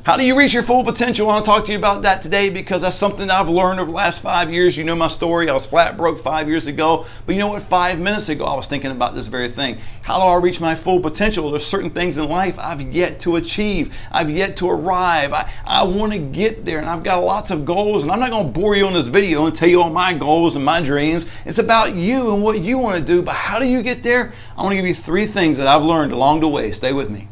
How do you reach your full potential? I want to talk to you about that today because that's something I've learned over the last 5 years. You know my story. I was flat broke 5 years ago. But you know what? 5 minutes ago, I was thinking about this very thing. How do I reach my full potential? There's certain things in life I've yet to achieve. I've yet to arrive. I want to get there, and I've got lots of goals. And I'm not going to bore you on this video and tell you all my goals and my dreams. It's about you and what you want to do. But how do you get there? I want to give you 3 things that I've learned along the way. Stay with me.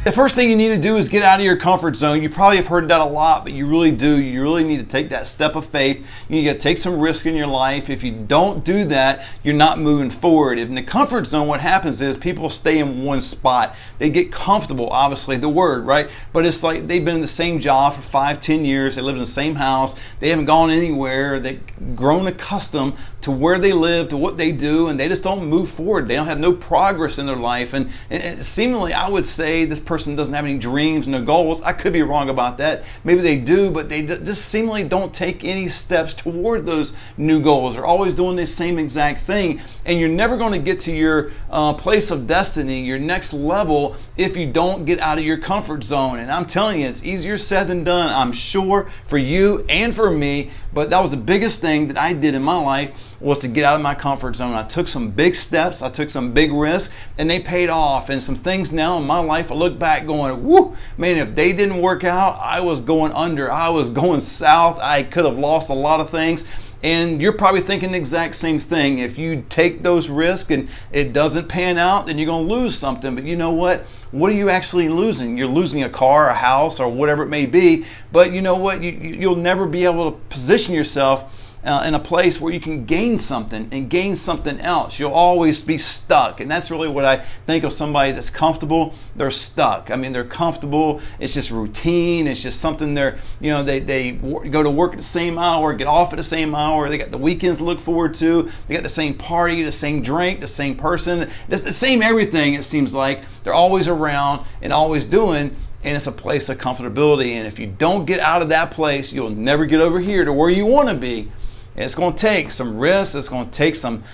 The first thing you need to do is get out of your comfort zone. You probably have heard that a lot, but you really do. You really need to take that step of faith. You need to take some risk in your life. If you don't do that, you're not moving forward. In the comfort zone, what happens is people stay in one spot. They get comfortable, obviously, the word, right? But it's like they've been in the same job for 5, 10 years. They live in the same house. They haven't gone anywhere. They've grown accustomed to where they live, to what they do, and they just don't move forward. They don't have no progress in their life. And seemingly, I would say this person doesn't have any dreams, no goals. I could be wrong about that. Maybe they do, but they just seemingly don't take any steps toward those new goals. They're always doing the same exact thing, and you're never going to get to your place of destiny, your next level, if you don't get out of your comfort zone. And I'm telling you, it's easier said than done, I'm sure, for you and for me. But that was the biggest thing that I did in my life, was to get out of my comfort zone. I took some big steps, I took some big risks, and they paid off. And some things now in my life, I look back going, whoo, man, if they didn't work out, I was going under, I was going south, I could have lost a lot of things. And you're probably thinking the exact same thing. If you take those risks and it doesn't pan out, then you're going to lose something. But you know what? What are you actually losing? You're losing a car, a house, or whatever it may be. But you know what? You'll never be able to position yourself in a place where you can gain something and gain something else. You'll always be stuck. And that's really what I think of somebody that's comfortable. They're stuck. I mean, they're comfortable. It's just routine. It's just something they go to work at the same hour, get off at the same hour. They got the weekends to look forward to. They got the same party, the same drink, the same person. It's the same everything, it seems like. They're always around and always doing. And it's a place of comfortability. And if you don't get out of that place, you'll never get over here to where you want to be. It's going to take some risks. It's going to take some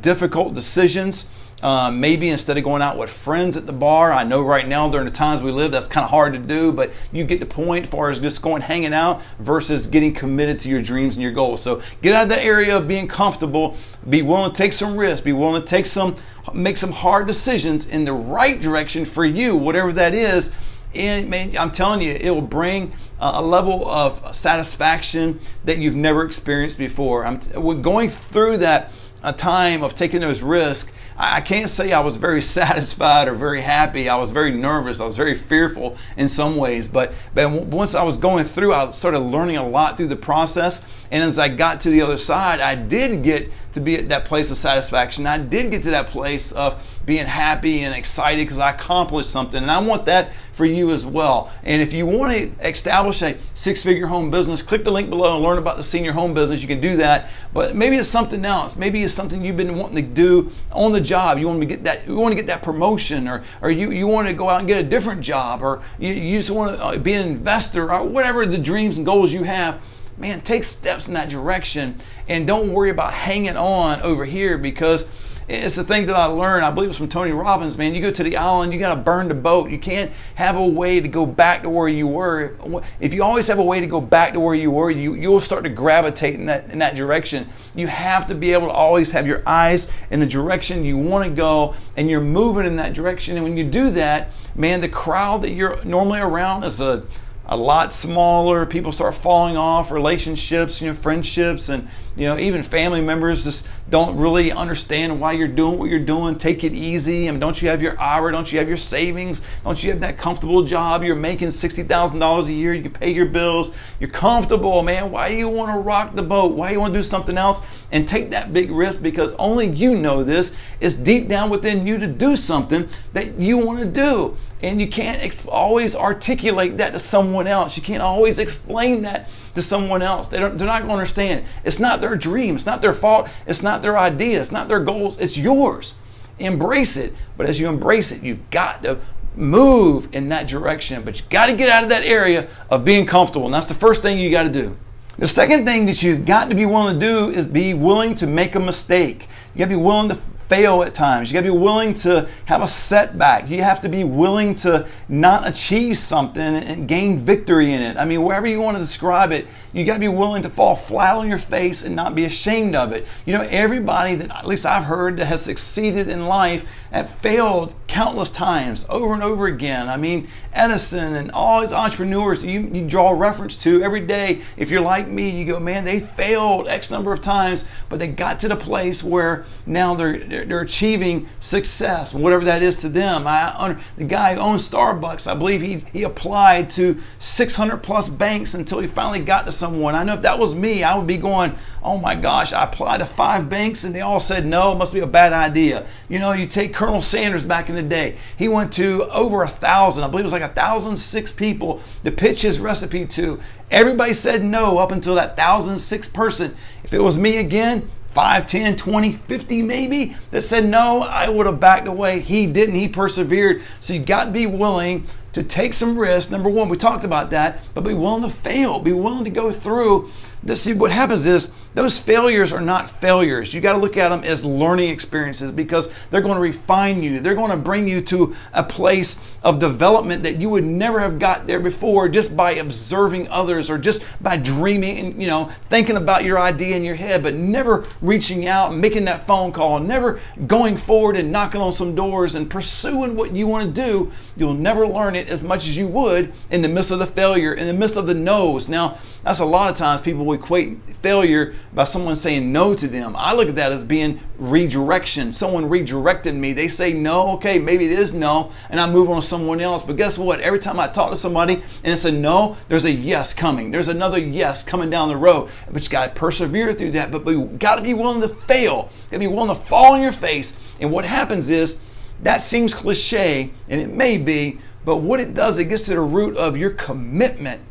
difficult decisions. Maybe instead of going out with friends at the bar, I know right now during the times we live, that's kind of hard to do, but you get the point as far as just going hanging out versus getting committed to your dreams and your goals. So get out of the area of being comfortable. Be willing to take some risks. Be willing to make some hard decisions in the right direction for you, whatever that is. And man, I'm telling you, it will bring a level of satisfaction that you've never experienced before. We're going through that time of taking those risks. I can't say I was very satisfied or very happy. I was very nervous. I was very fearful in some ways. But once I was going through, I started learning a lot through the process. And as I got to the other side, I did get to be at that place of satisfaction. I did get to that place of being happy and excited because I accomplished something. And I want that for you as well. And if you want to establish a 6-figure home business, click the link below and learn about the Senior Home Business. You can do that. But maybe it's something else. Maybe it's something you've been wanting to do on the job. You want to get that promotion, or you want to go out and get a different job, or you just want to be an investor, or whatever the dreams and goals you have. Man, take steps in that direction and don't worry about hanging on over here, because it's the thing that I learned. I believe it's from Tony Robbins, man. You go to the island, you got to burn the boat. You can't have a way to go back to where you were. If you always have a way to go back to where you were, you'll start to gravitate in that direction. You have to be able to always have your eyes in the direction you want to go, and you're moving in that direction. And when you do that, man, the crowd that you're normally around is a lot smaller. People start falling off, relationships, friendships, and even family members just don't really understand why you're doing what you're doing. Take it easy. Don't you have your IRA? Don't you have your savings? Don't you have that comfortable job? You're making $60,000 a year. You can pay your bills. You're comfortable, man. Why do you want to rock the boat? Why do you want to do something else and take that big risk? Because only you know this. It's deep down within you to do something that you want to do. And you can't always articulate that to someone else. You can't always explain that to someone else. They're not going to understand. It's not their dream. It's not their fault. It's not their idea. It's not their goals. It's yours. Embrace it. But as you embrace it, you've got to move in that direction. But you got to get out of that area of being comfortable. And that's the first thing you got to do. The second thing that you've got to be willing to do is be willing to make a mistake. You got to be willing to fail at times. You got to be willing to have a setback. You have to be willing to not achieve something and gain victory in it. I mean, wherever you want to describe it, you got to be willing to fall flat on your face and not be ashamed of it. You know, everybody that at least I've heard that has succeeded in life have failed countless times over and over again. I mean, Edison and all these entrepreneurs you draw reference to every day. If you're like me, you go, man, they failed X number of times, but they got to the place where now they're achieving success, whatever that is to them. The guy who owns Starbucks, I believe he applied to 600 plus banks until he finally got to someone. I know if that was me, I would be going, oh my gosh, I applied to 5 banks and they all said no, it must be a bad idea. You know, you take Colonel Sanders back in the day. He went to over 1,000, I believe it was like 1,006 people to pitch his recipe to. Everybody said no up until that 1,006 person. If it was me again, 5, 10, 20, 50 maybe that said no, I would have backed away. He didn't. He persevered. So you got to be willing to take some risks. Number one, we talked about that, but be willing to fail. Be willing to go through. See, what happens is those failures are not failures. You got to look at them as learning experiences because they're going to refine you. They're going to bring you to a place of development that you would never have got there before just by observing others or just by dreaming and, you know, thinking about your idea in your head, but never reaching out and making that phone call, never going forward and knocking on some doors and pursuing what you want to do. You'll never learn it as much as you would in the midst of the failure, in the midst of the no's. Now, that's a lot of times people will equate failure by someone saying no to them. I look at that as being redirection. Someone redirected me. They say no, okay, maybe it is no, and I move on to someone else. But guess what? Every time I talk to somebody and it's a no, there's a yes coming. There's another yes coming down the road. But you got to persevere through that. But we got to be willing to fail. You got to be willing to fall on your face. And what happens is, that seems cliche, and it may be, but what it does, it gets to the root of your commitment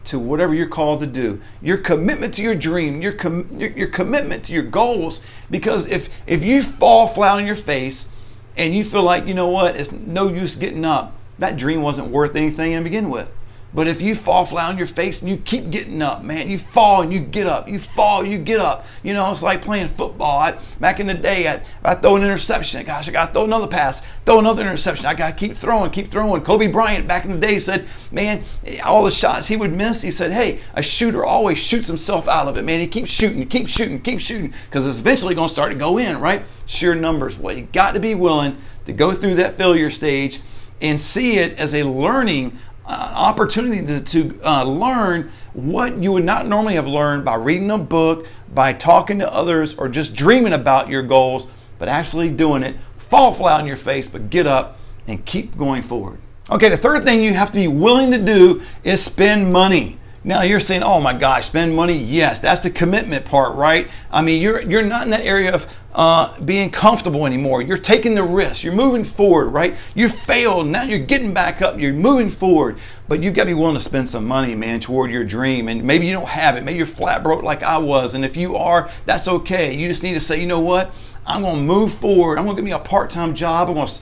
to whatever you're called to do, your commitment to your dream, your commitment to your goals. Because if you fall flat on your face and you feel like, you know what, it's no use getting up, that dream wasn't worth anything to begin with. But if you fall flat on your face and you keep getting up, man, you fall and you get up, you fall, you get up. You know, it's like playing football. Back in the day, I throw an interception. Gosh, I got to throw another pass, throw another interception. I got to keep throwing, keep throwing. Kobe Bryant back in the day said, man, all the shots he would miss, he said, hey, a shooter always shoots himself out of it, man. He keeps shooting, keep shooting, keep shooting, because it's eventually going to start to go in, right? Sheer numbers. Well, you got to be willing to go through that failure stage and see it as a learning opportunity to learn what you would not normally have learned by reading a book, by talking to others, or just dreaming about your goals, but actually doing it. Fall flat on your face, but get up and keep going forward. Okay, the third thing you have to be willing to do is spend money. Now you're saying, oh my gosh, spend money? Yes, that's the commitment part, right? I mean, you're not in that area of being comfortable anymore. You're taking the risk. You're moving forward, right? You failed. Now you're getting back up. You're moving forward. But you've got to be willing to spend some money, man, toward your dream. And maybe you don't have it. Maybe you're flat broke like I was. And if you are, that's okay. You just need to say, you know what? I'm going to move forward. I'm going to get me a part-time job. I'm going to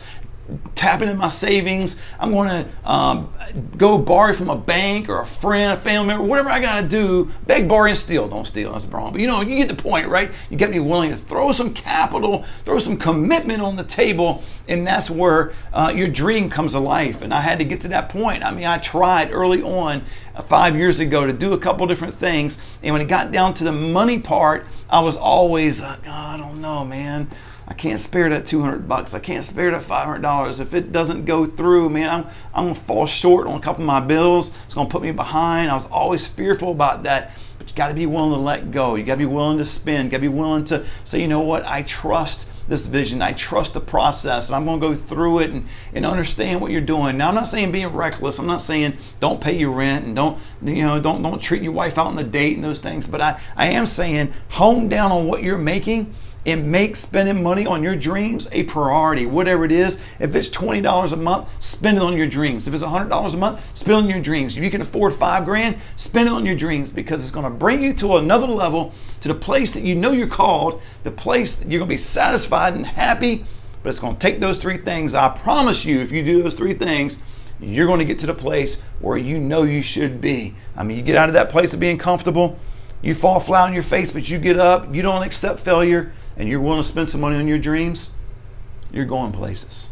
tap into my savings. I'm going to go borrow from a bank or a friend, a family member, whatever I got to do. Beg, borrow, and steal. Don't steal, that's wrong. But you know, you get the point, right? You got to be willing to throw some capital, throw some commitment on the table, and that's where your dream comes to life. And I had to get to that point. I mean, I tried early on 5 years ago to do a couple different things, and when it got down to the money part, I was always, I don't know, man. I can't spare that $200. I can't spare that $500. If it doesn't go through, man, I'm gonna fall short on a couple of my bills. It's gonna put me behind. I was always fearful about that. But you gotta be willing to let go. You gotta be willing to spend. You gotta be willing to say, you know what, I trust this vision. I trust the process, and I'm gonna go through it and understand what you're doing. Now, I'm not saying being reckless. I'm not saying don't pay your rent and don't treat your wife out on the date and those things. But I am saying hone down on what you're making and make spending money on your dreams a priority, whatever it is. If it's $20 a month, spend it on your dreams. If it's $100 a month, spend it on your dreams. If you can afford $5,000, spend it on your dreams, because it's going to bring you to another level, to the place that you know you're called, the place that you're going to be satisfied and happy. But it's going to take those three things. I promise you, if you do those three things, you're going to get to the place where you know you should be. I mean, you get out of that place of being comfortable, you fall flat on your face, but you get up, you don't accept failure, and you're willing to spend some money on your dreams, you're going places.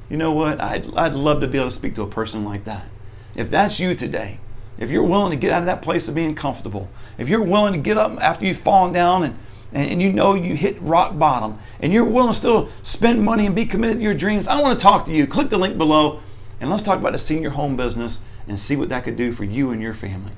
You know what? I'd love to be able to speak to a person like that. If that's you today, if you're willing to get out of that place of being comfortable, if you're willing to get up after you've fallen down and you know you hit rock bottom, and you're willing to still spend money and be committed to your dreams, I want to talk to you. Click the link below and let's talk about the senior home business and see what that could do for you and your family.